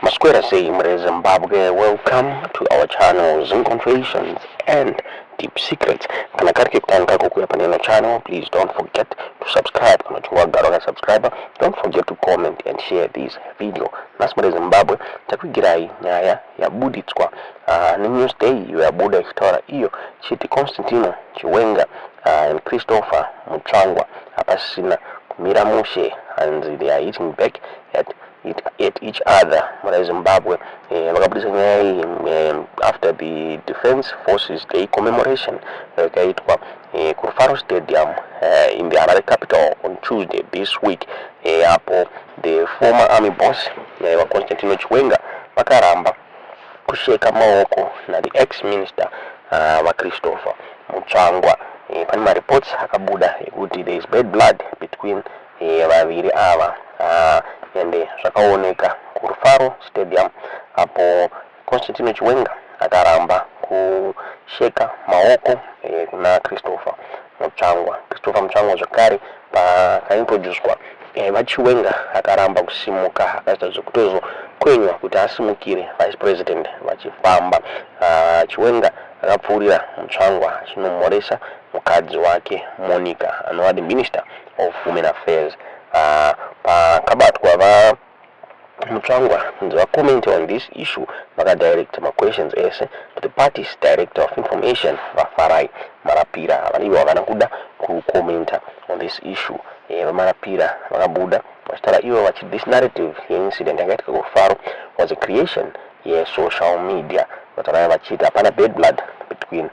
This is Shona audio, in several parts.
Masquera say Zimbabwe, welcome to our channel Confessions and Deep Secrets. Kana kariki kutanga kukuya paneno channel, please don't forget to subscribe. Kana chungwa garoga subscriber, don't forget to comment and share this video. Nasmare Zimbabwe, takwigirai nyaya ya buditswa ni news day ya buda ikitora iyo chiti Constantino Chiwenga and Christopher Mutsvangwa apasina kumira mushe, and they are eating back at each other. Zimbabwe after the Defense Forces Day commemoration kaitwa Kurufaro Stadium in the Harare capital on Tuesday this week. Hapo the former army boss wa Constantino Chiwenga vakaramba kusheka maoko na the ex-minister wa Christopher Mutsvangwa. Pane reports akabuda kuti there is bad blood between vaviri ava, and zvakaoneka Kurufaro Stadium apo Constantino Chiwenga akaramba kusheka maoko kuna Christopher Mutsvangwa zvakare pakaintroducwa vaChiwenga akaramba kusimuka, akaita zvekutozokwenywa kuti asimukire vice president vachifamba. Chiwenga akapfuurira Mutsvangwa achinomhoresa mukadzi wake Monica anova the Minister of Women Affairs. Pakabatwa Mutsvangwa they comment on this issue, direct my questions to the party's director of information Vafarai Marapira. Vaniwa vanakuda kukomenta on this issue. Marapira vakabuda vachitara ivo vachi this narrative incident yakaitika Kurufaro was a creation social media. Vatara vachiti hapana bad blood between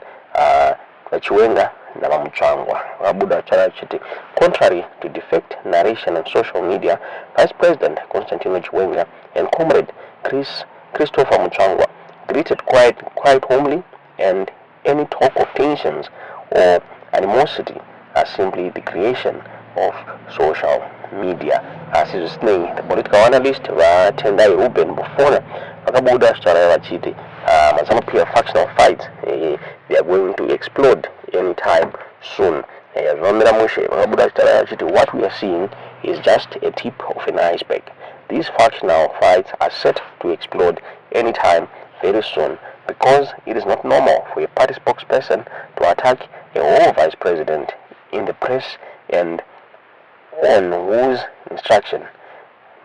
Chiwenga na Mutsvangwa. Vakabuda vachitara vachiti contrary to defect narration on social media, Vice President Constantino Chiwenga and Comrade Christopher Mutsvangwa greeted quite homely, and any talk of tensions or animosity are simply the creation of social media. As is saying, the political analyst Tendai Ruben Bufona vakabuda vachitara vachiti mazanopiwa factional fights they are going to explode anytime soon. What we are seeing is just a tip of an iceberg. These factional fights are set to explode anytime very soon, because it is not normal for a party spokesperson to attack a whole vice president in the press and on whose instruction.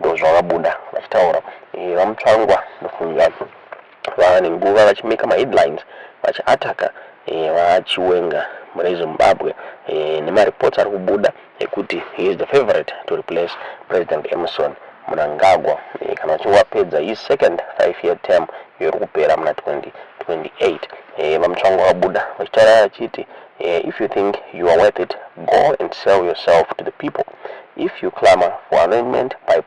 Those Buddha vachitaura Mutsvangwa nofunga vane nguva vachimeka headlines vachiataka vaChiwenga Zimbabwe. Nemareports ari kubuda ekuti he is the favorite to replace President Emerson Mnangagwa kana achinge apedza his second 5-year term yori kupera muna 2028. Mutsvangwa vabuda vachitaura vachiti if you think you are worth it, go and sell yourself to the people. If you clamor for amendment by the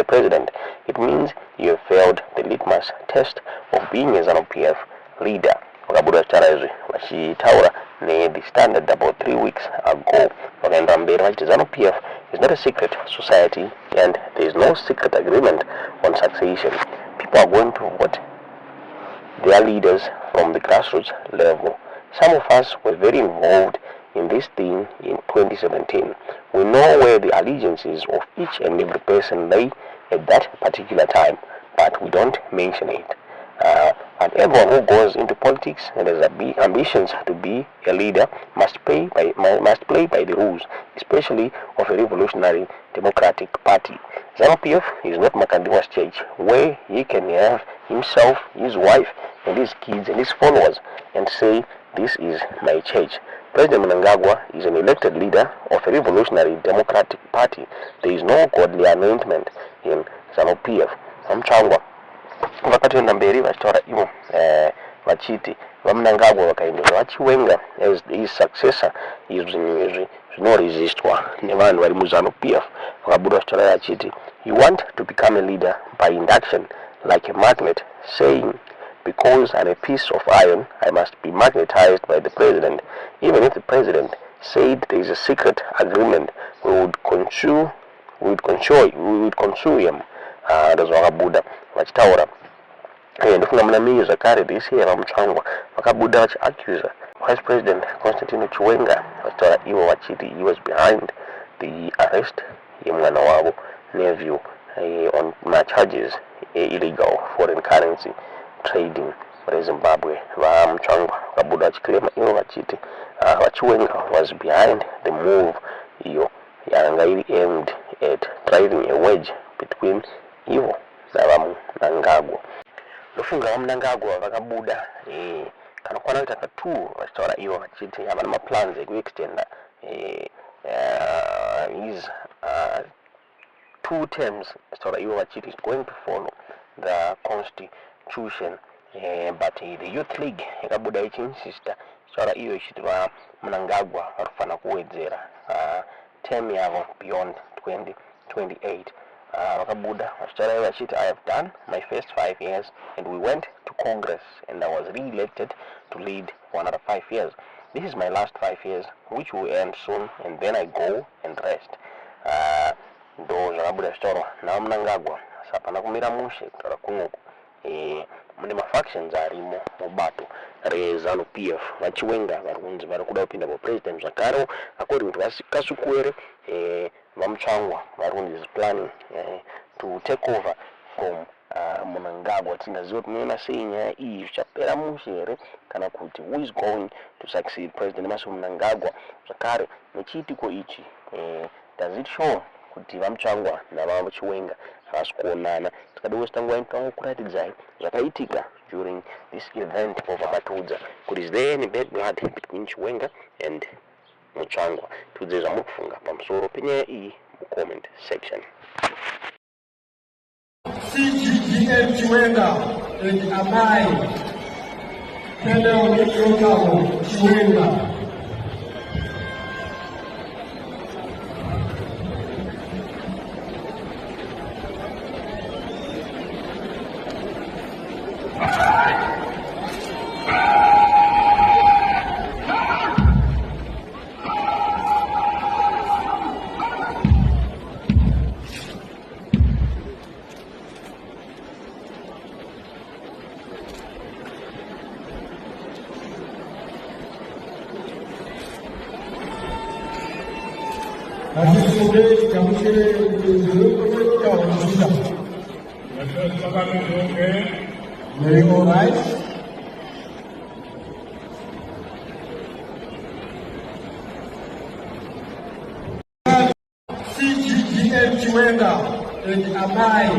president, it means you have failed the litmus test of being a ZANU-PF leader. Vakabuda vachitaura izvi vachitaura the Standard about 3 weeks ago. Vakaenda mberi vachiti ZANU-PF is not a secret society, and there is no secret agreement on succession. People are going to vote their leaders from the grassroots level. Some of us were very involved in this thing in 2017. We know where the allegiances of each and every person lay at that particular time, but we don't mention it. And everyone who goes into politics and has ambitions to be a leader must play by the rules, especially of a revolutionary democratic party. ZANU-PF is not Makandiwa's church, where he can have himself, his wife, and his kids and his followers and say, "This is my church." President Mnangagwa is an elected leader of a revolutionary democratic party. There is no godly anointment in ZANU-PF. Mutsvangwa vakatoenda mberi vachitaura ivo vachiti vaMnangagwa vakaendera vaChiwenga as his successor izvi zvinoresistwa nevanhu vari muZANU-PF. Vakabuda vachitaura vachiti you want to become a leader by induction like a magnet, saying because I'm a piece of iron, I must be magnetized by the president. Even if the president said there is a secret agreement, we would consume him. Ndozvakabuda vachitaura. Ndofunga muna mingi zvakare this year vaMutsvangwa vakabuda vachiaccusa Vice President Constantino Chiwenga vachitaura ivo vachiti he was behind the arrest yemwana wavo nephew on charges illegal foreign currency trading reZimbabwe. Mutsvangwa vakabuda vachiclaima ivo vachiti Chiwenga was behind the move iyo yanga iri aimed at driving a wedge between ivo navaMnangagwa. Ndofunga vaMnangagwa vakabuda kana kwana kuita ka2 vachitaura ivo vachiti havana maplans ekuextenda his 2 terms. Vachitaura ivo vachiti is going to follow the constitution, but the youth league yakabuda ichiinsista ichitaura iyo ichiti vaMnangagwa varikufana kuwedzera term yavo beyond 2028. Vakabuda vachitaura ivo vachiti I have done my first 5 years and we went to Congress and I was re-elected to lead for another 5 years. This is my last 5 years which will end soon and then I go and rest. Ndo zvakabuda zvichitaurwa navaMnangagwa. Sapana kumira mushe kutaura kunoko mune mafactions arimo mubato reZanu PF. vaChiwenga vari kunzi vari kuda kupinda papresident zvakare according to Kasukwere. vaMutsvangwa vari kunzi is planning to take over from Mnangagwa. Tindaziva kuti munoona sei nyaya iyi zvichapera mushe here kana kuti who is going to succeed president Emmerson Mnangagwa. Zvakare nechiitiko ichi does it show kuti vaMutsvangwa navaChiwenga havasi kuonana? Tikada kuwesta nguva inotango kuratidzai zvakaitika during this event over Matudza kuti is there any bad blood between Chiwenga and Mutsvangwa? Tiudzei zvamuri kufunga pamusoro penyaya iyi mucomment section. CGGM Chiwenga and Amai Pachena Pachaurayuwa Chiwenga. May you all rise. CGGM Chiwenga and Amai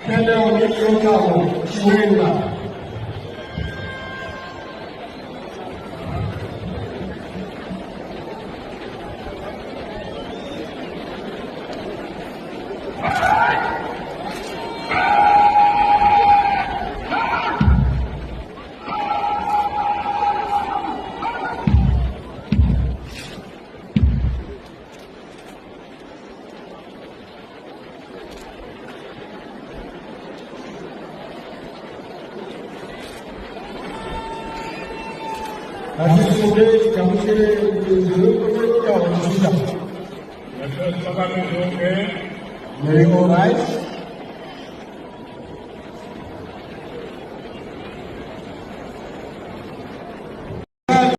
Pachena Pachaurayuwa Chiwenga. May you all rise.